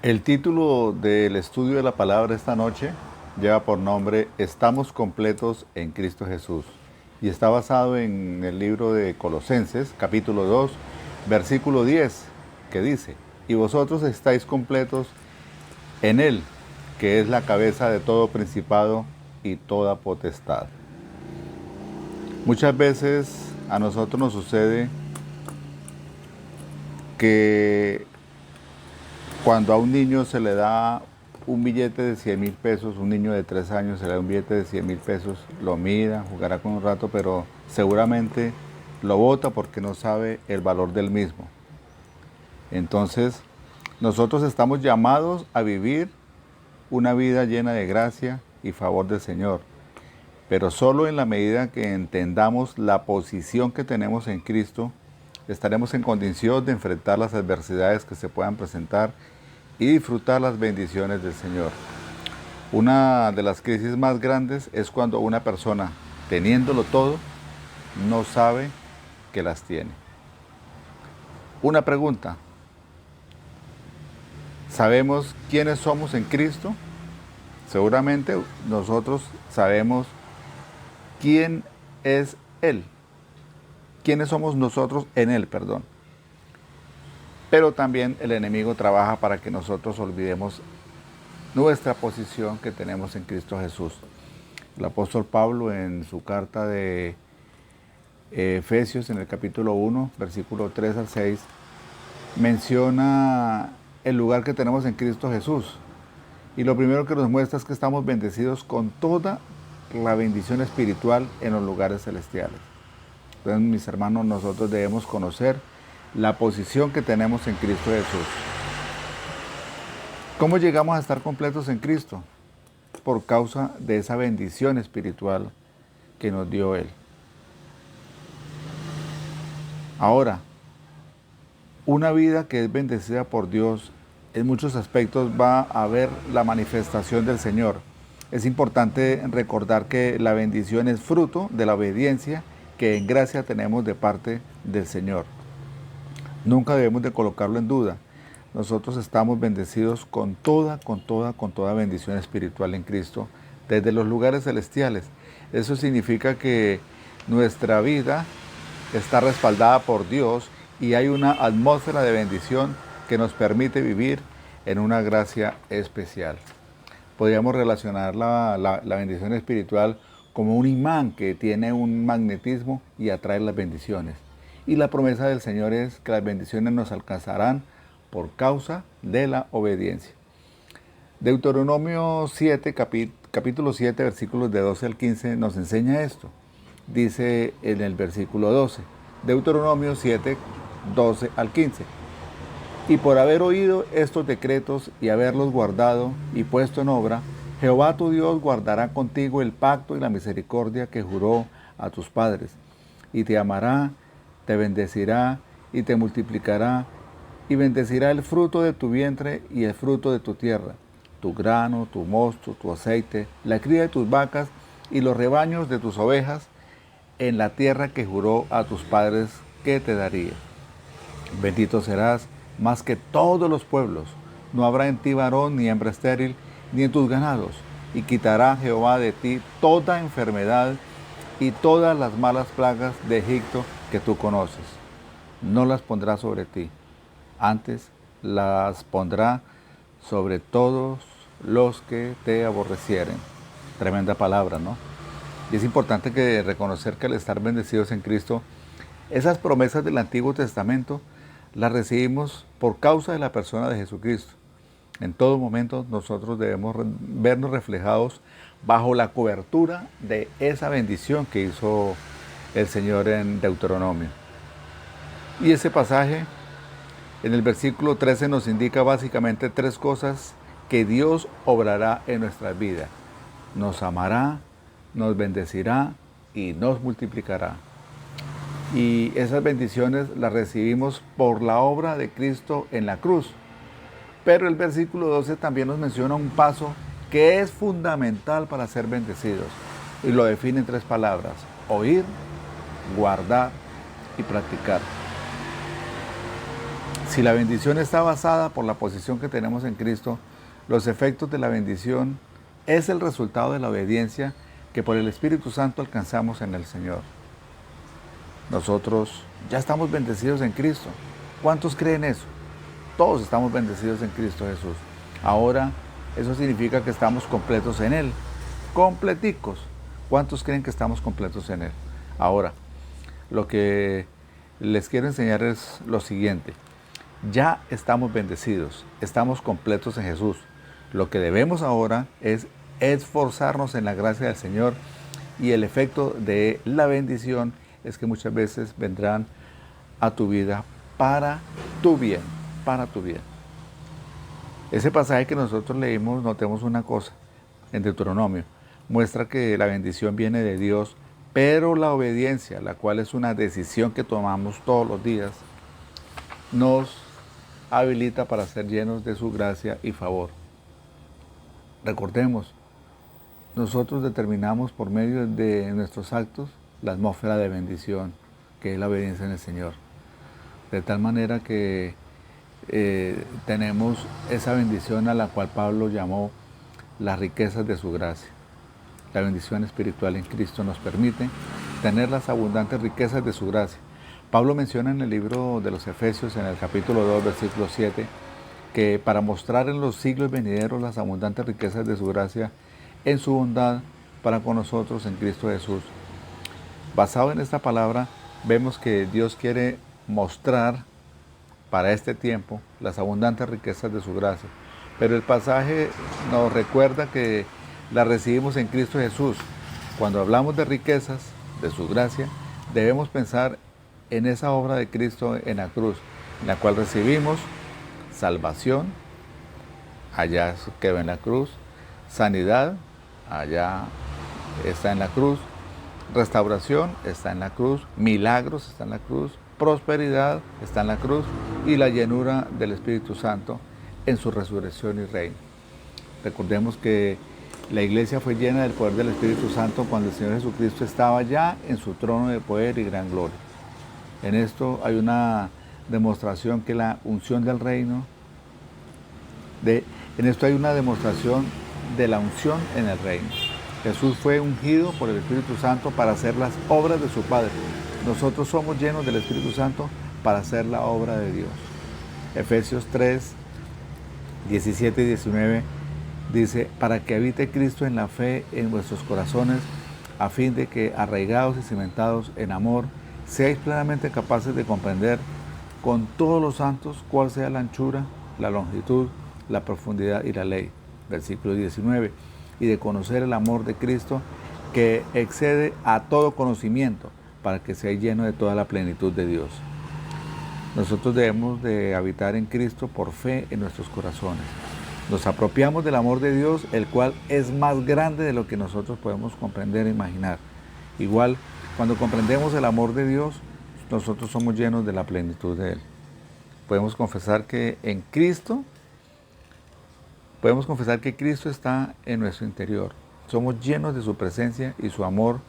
El título del estudio de la palabra esta noche lleva por nombre Estamos completos en Cristo Jesús y está basado en el libro de Colosenses, capítulo 2, versículo 10, que dice: Y vosotros estáis completos en Él, que es la cabeza de todo principado y toda potestad. Muchas veces a nosotros nos sucede que cuando a un niño se le da un billete de 100.000 pesos, un niño de 3 años se le da un billete de 100.000 pesos, lo mira, jugará con un rato, pero seguramente lo bota porque no sabe el valor del mismo. Entonces, nosotros estamos llamados a vivir una vida llena de gracia y favor del Señor, pero solo en la medida que entendamos la posición que tenemos en Cristo, estaremos en condición de enfrentar las adversidades que se puedan presentar y disfrutar las bendiciones del Señor. Una de las crisis más grandes es cuando una persona, teniéndolo todo, no sabe que las tiene. Una pregunta: ¿sabemos quiénes somos en Cristo? Seguramente nosotros sabemos quién es Él. ¿Quiénes somos nosotros en Él, perdón? Pero también el enemigo trabaja para que nosotros olvidemos nuestra posición que tenemos en Cristo Jesús. El apóstol Pablo, en su carta de Efesios, en el capítulo 1, versículo 3 al 6, menciona el lugar que tenemos en Cristo Jesús. Y lo primero que nos muestra es que estamos bendecidos con toda la bendición espiritual en los lugares celestiales. Entonces, mis hermanos, nosotros debemos conocer la posición que tenemos en Cristo Jesús. ¿Cómo llegamos a estar completos en Cristo? Por causa de esa bendición espiritual que nos dio Él. Ahora, una vida que es bendecida por Dios, en muchos aspectos va a ver la manifestación del Señor. Es importante recordar que la bendición es fruto de la obediencia que en gracia tenemos de parte del Señor. Nunca debemos de colocarlo en duda. Nosotros estamos bendecidos con toda bendición espiritual en Cristo, desde los lugares celestiales. Eso significa que nuestra vida está respaldada por Dios y hay una atmósfera de bendición que nos permite vivir en una gracia especial. Podríamos relacionar la bendición espiritual como un imán que tiene un magnetismo y atrae las bendiciones. Y la promesa del Señor es que las bendiciones nos alcanzarán por causa de la obediencia. Deuteronomio 7, capítulo 7, versículos de 12 al 15 nos enseña esto. Dice en el versículo 12, Deuteronomio 7, 12 al 15. Y por haber oído estos decretos y haberlos guardado y puesto en obra, Jehová tu Dios guardará contigo el pacto y la misericordia que juró a tus padres, y te amará, te bendecirá y te multiplicará, y bendecirá el fruto de tu vientre y el fruto de tu tierra, tu grano, tu mosto, tu aceite, la cría de tus vacas y los rebaños de tus ovejas, en la tierra que juró a tus padres que te daría. Bendito serás más que todos los pueblos. No habrá en ti varón ni hembra estéril, ni en tus ganados. Y quitará Jehová de ti toda enfermedad y todas las malas plagas de Egipto que tú conoces. No las pondrá sobre ti. Antes las pondrá sobre todos los que te aborrecieren. Tremenda palabra, ¿no? Y es importante que reconocer que al estar bendecidos en Cristo, esas promesas del Antiguo Testamento las recibimos por causa de la persona de Jesucristo. En todo momento nosotros debemos vernos reflejados bajo la cobertura de esa bendición que hizo el Señor en Deuteronomio. Y ese pasaje en el versículo 13 nos indica básicamente tres cosas que Dios obrará en nuestras vidas. Nos amará, nos bendecirá y nos multiplicará. Y esas bendiciones las recibimos por la obra de Cristo en la cruz. Pero el versículo 12 también nos menciona un paso que es fundamental para ser bendecidos. Y lo define en tres palabras: oír, guardar y practicar. Si la bendición está basada por la posición que tenemos en Cristo, los efectos de la bendición es el resultado de la obediencia que por el Espíritu Santo alcanzamos en el Señor. Nosotros ya estamos bendecidos en Cristo. ¿Cuántos creen eso? Todos estamos bendecidos en Cristo Jesús. Ahora, eso significa que estamos completos en Él. Completicos. ¿Cuántos creen que estamos completos en Él? Ahora, lo que les quiero enseñar es lo siguiente. Ya estamos bendecidos, estamos completos en Jesús. Lo que debemos ahora es esforzarnos en la gracia del Señor, y el efecto de la bendición es que muchas veces vendrán a tu vida para tu bien, para tu bien. Ese pasaje que nosotros leímos, notemos una cosa, en Deuteronomio, muestra que la bendición viene de Dios, pero la obediencia, la cual es una decisión que tomamos todos los días, nos habilita para ser llenos de su gracia y favor. Recordemos, nosotros determinamos por medio de nuestros actos la atmósfera de bendición, que es la obediencia en el Señor. De tal manera que tenemos esa bendición a la cual Pablo llamó las riquezas de su gracia. La bendición espiritual en Cristo nos permite tener las abundantes riquezas de su gracia. Pablo menciona en el libro de los Efesios, en el capítulo 2, versículo 7, que para mostrar en los siglos venideros las abundantes riquezas de su gracia en su bondad para con nosotros en Cristo Jesús. Basado en esta palabra, vemos que Dios quiere mostrar para este tiempo las abundantes riquezas de su gracia. Pero el pasaje nos recuerda que las recibimos en Cristo Jesús. Cuando hablamos de riquezas de su gracia, debemos pensar en esa obra de Cristo en la cruz, en la cual recibimos salvación, allá quedó en la cruz, sanidad, allá está en la cruz, restauración está en la cruz, milagros está en la cruz, prosperidad está en la cruz, y la llenura del Espíritu Santo en su resurrección y reino. Recordemos que la iglesia fue llena del poder del Espíritu Santo cuando el Señor Jesucristo estaba ya en su trono de poder y gran gloria. En esto hay una demostración que la unción del reino, en esto hay una demostración de la unción en el reino. Jesús fue ungido por el Espíritu Santo para hacer las obras de su Padre. Nosotros somos llenos del Espíritu Santo para hacer la obra de Dios. Efesios 3, 17 y 19 dice, para que habite Cristo en la fe en vuestros corazones, a fin de que, arraigados y cimentados en amor, seáis plenamente capaces de comprender con todos los santos cuál sea la anchura, la longitud, la profundidad y la ley. Versículo 19. Y de conocer el amor de Cristo, que excede a todo conocimiento, para que seáis llenos de toda la plenitud de Dios. Nosotros debemos de habitar en Cristo por fe en nuestros corazones. Nos apropiamos del amor de Dios, el cual es más grande de lo que nosotros podemos comprender e imaginar. Igual, cuando comprendemos el amor de Dios, nosotros somos llenos de la plenitud de Él. Podemos confesar que Cristo está en nuestro interior. Somos llenos de su presencia y su amor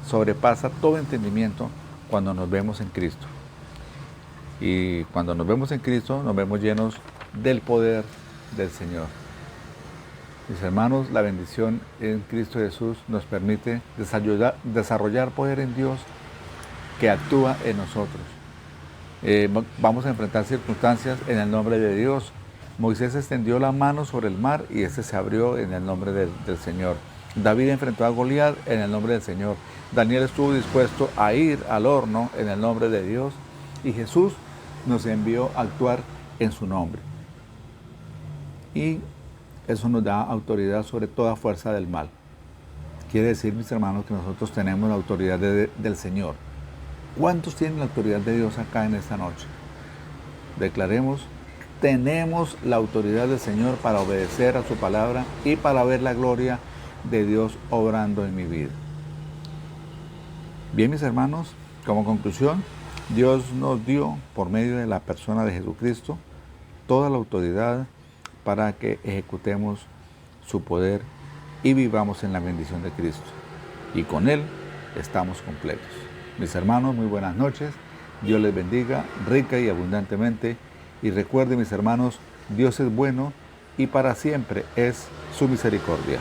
sobrepasa todo entendimiento cuando nos vemos en Cristo. Y cuando nos vemos en Cristo, nos vemos llenos del poder del Señor. Mis hermanos, la bendición en Cristo Jesús nos permite desarrollar poder en Dios que actúa en nosotros. Vamos a enfrentar circunstancias en el nombre de Dios. Moisés extendió la mano sobre el mar y este se abrió en el nombre del Señor. David enfrentó a Goliat en el nombre del Señor. Daniel estuvo dispuesto a ir al horno en el nombre de Dios. Y Jesús nos envió a actuar en su nombre. Y eso nos da autoridad sobre toda fuerza del mal. Quiere decir, mis hermanos, que nosotros tenemos la autoridad del Señor. ¿Cuántos tienen la autoridad de Dios acá en esta noche? Declaremos, tenemos la autoridad del Señor para obedecer a su palabra y para ver la gloria de Dios obrando en mi vida. Bien, mis hermanos, como conclusión, Dios nos dio, por medio de la persona de Jesucristo, toda la autoridad para que ejecutemos su poder y vivamos en la bendición de Cristo. Y con Él estamos completos. Mis hermanos, muy buenas noches. Dios les bendiga rica y abundantemente Y recuerden, mis hermanos, Dios es bueno y para siempre es su misericordia.